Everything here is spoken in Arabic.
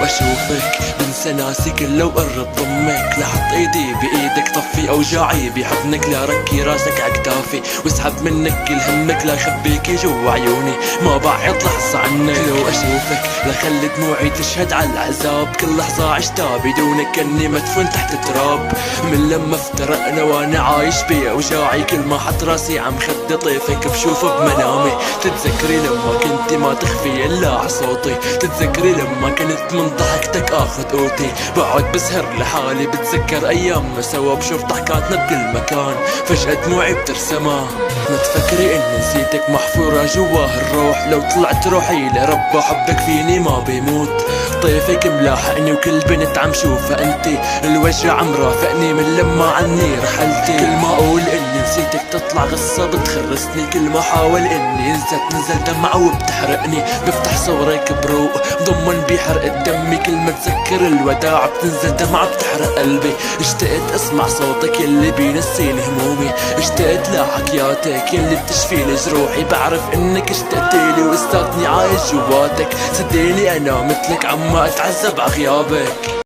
اشوفك بنسى ناسي كله وقرب ضمك، لحط ايدي بايدك طفي اوجاعي بحضنك، لا ركي راسك عكتافي واسحب منك كل همك، لا خبيكي جوا عيوني ما بعد لحظة عنك. لو اشوفك لخلي دموعي تشهد على العذاب، كل لحظة عشتها بدونك كني مدفون تحت التراب. من لما افترقنا وانا عايش باوجاعي، كل ما حط راسي عم خد طيفك بشوفه بمنامي. تتذكري لما كنتي ما تخفي الا عصوتي، تتذكري لما كنت من ضحكتك اخذ قوتي. بقعد بسهر لحالي بتذكر ايامنا سوا، بشوف ضحكاتنا بكل مكان فجأة دموعي بترسمها. ما تفكري اني نسيتك محفورة جواه الروح، لو طلعت روحي لربا حبك فيني ما بيموت. طيفك ملاحقني وكل بنت عم شوفها انتي، الوجع عم رافقني من لما عني رحلتي. كل ما اقول اني نسيتك تطلع غصة بتخرسني، كل ما حاول اني انسى تنزل دمعة وبتحرقني. بفتح صورك بروق ضمن بيحرق دمي، كل ما اتذكر الوداع بتنزل دمعة بتحرق قلبي. اشتقت اسمع صوتك يلي بينسيني همومي، اشتقت لحكياتك يلي بتشفيلي جروحي. بعرف انك اشتقتيلي واستاتني عايش جواتك، صدقيني انا مثلك عم اتعذب عغيابك.